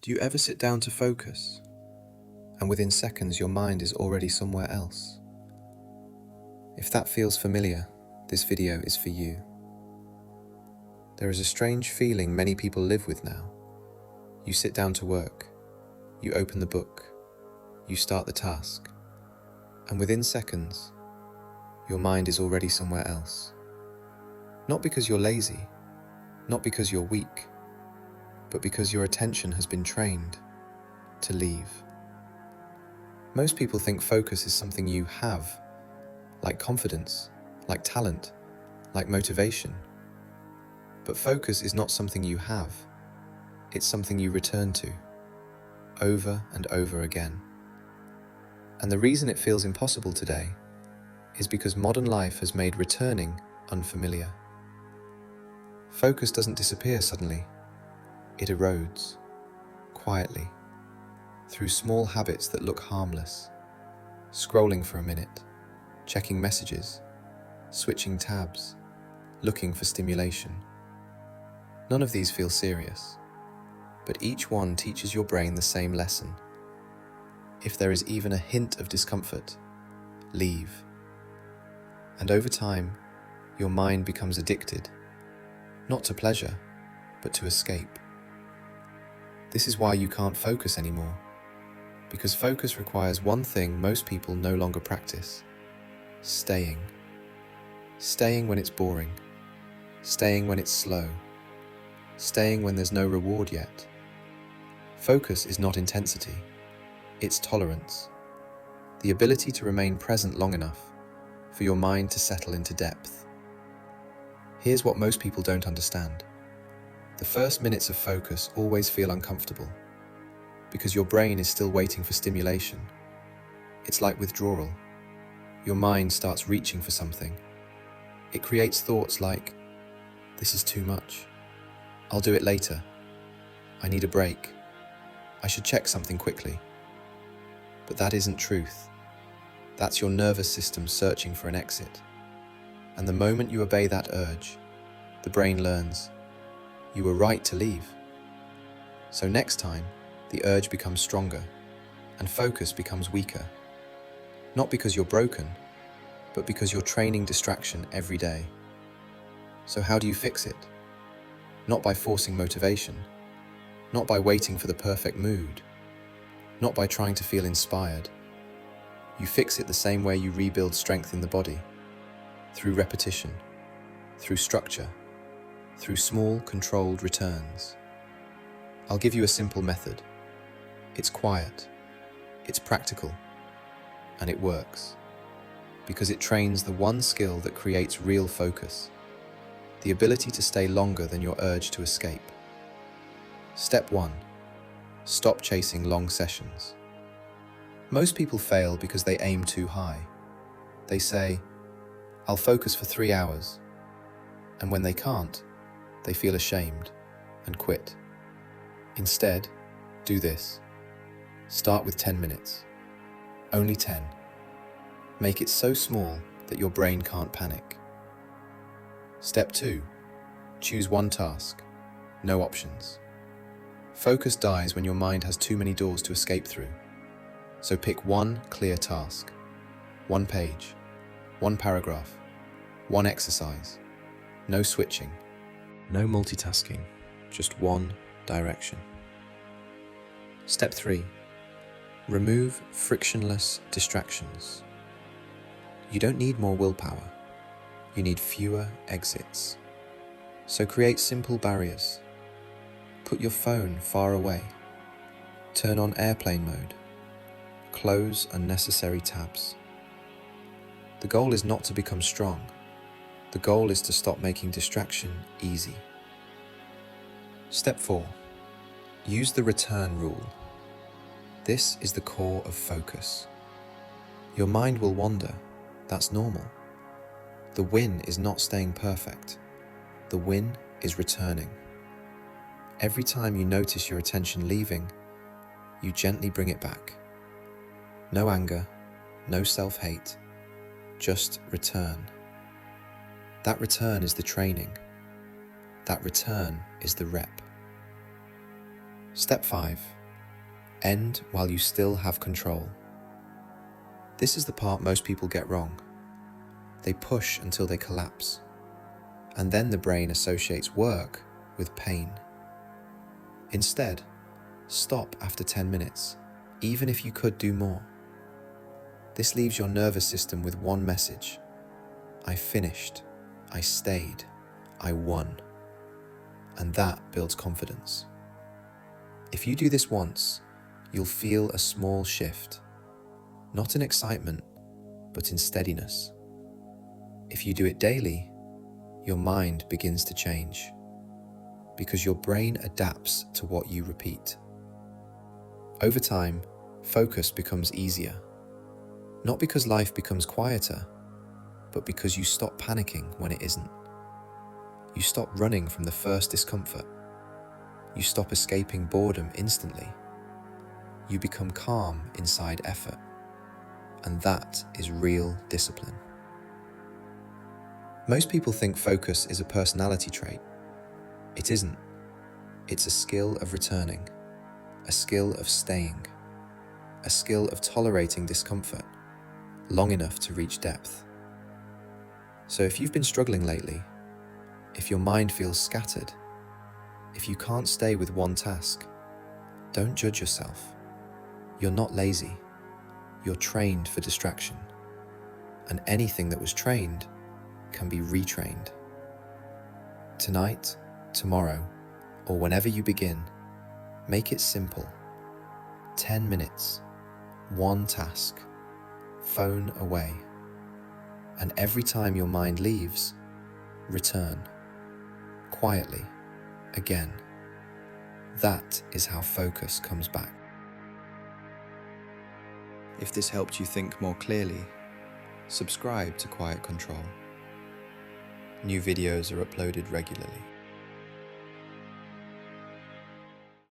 Do you ever sit down to focus, and within seconds your mind is already somewhere else? If that feels familiar, this video is for you. There is a strange feeling many people live with now. You sit down to work, you open the book, you start the task, and within seconds, your mind is already somewhere else. Not because you're lazy, not because you're weak, but because your attention has been trained to leave. Most people think focus is something you have, like confidence, like talent, like motivation. But focus is not something you have, it's something you return to, over and over again. And the reason it feels impossible today is because modern life has made returning unfamiliar. Focus doesn't disappear suddenly. It erodes, quietly, through small habits that look harmless. Scrolling for a minute, checking messages, switching tabs, looking for stimulation. None of these feel serious, but each one teaches your brain the same lesson. If there is even a hint of discomfort, leave. And over time, your mind becomes addicted, not to pleasure, but to escape. This is why you can't focus anymore, because focus requires one thing most people no longer practice: staying. Staying when it's boring, staying when it's slow, staying when there's no reward yet. Focus is not intensity, it's tolerance. The ability to remain present long enough for your mind to settle into depth. Here's what most people don't understand. The first minutes of focus always feel uncomfortable because your brain is still waiting for stimulation. It's like withdrawal. Your mind starts reaching for something. It creates thoughts like, "This is too much. I'll do it later. I need a break. I should check something quickly." But that isn't truth. That's your nervous system searching for an exit. And the moment you obey that urge, the brain learns, you were right to leave. So next time, the urge becomes stronger and focus becomes weaker. Not because you're broken, but because you're training distraction every day. So how do you fix it? Not by forcing motivation, not by waiting for the perfect mood, not by trying to feel inspired. You fix it the same way you rebuild strength in the body, through repetition, through structure, through small, controlled returns. I'll give you a simple method. It's quiet, it's practical, and it works, because it trains the one skill that creates real focus, the ability to stay longer than your urge to escape. Step 1. Stop chasing long sessions. Most people fail because they aim too high. They say, "I'll focus for 3 hours," and when they can't, they feel ashamed and quit. Instead, do this. Start with 10 minutes. Only 10. Make it so small that your brain can't panic. Step 2. Choose one task. No options. Focus dies when your mind has too many doors to escape through. So pick one clear task. One page. One paragraph. One exercise. No switching. No multitasking, just one direction. Step 3. Remove frictionless distractions. You don't need more willpower. You need fewer exits. So create simple barriers. Put your phone far away. Turn on airplane mode. Close unnecessary tabs. The goal is not to become strong. The goal is to stop making distraction easy. Step 4. Use the return rule. This is the core of focus. Your mind will wander. That's normal. The win is not staying perfect. The win is returning. Every time you notice your attention leaving, you gently bring it back. No anger, no self-hate, just return. That return is the training. That return is the rep. Step 5. End while you still have control. This is the part most people get wrong. They push until they collapse, and then the brain associates work with pain. Instead, stop after 10 minutes, even if you could do more. This leaves your nervous system with one message: I finished, I stayed, I won. And that builds confidence. If you do this once, you'll feel a small shift, not in excitement, but in steadiness. If you do it daily, your mind begins to change, because your brain adapts to what you repeat. Over time, focus becomes easier, not because life becomes quieter, but because you stop panicking when it isn't. You stop running from the first discomfort. You stop escaping boredom instantly. You become calm inside effort, and that is real discipline. Most people think focus is a personality trait. It isn't. It's a skill of returning, a skill of staying, a skill of tolerating discomfort long enough to reach depth. So if you've been struggling lately, if your mind feels scattered, if you can't stay with one task, don't judge yourself. You're not lazy. You're trained for distraction. And anything that was trained can be retrained. Tonight, tomorrow, or whenever you begin, make it simple. 10 minutes, one task, phone away. And every time your mind leaves, return. Quietly, again. That is how focus comes back. If this helped you think more clearly, subscribe to Quiet Control. New videos are uploaded regularly.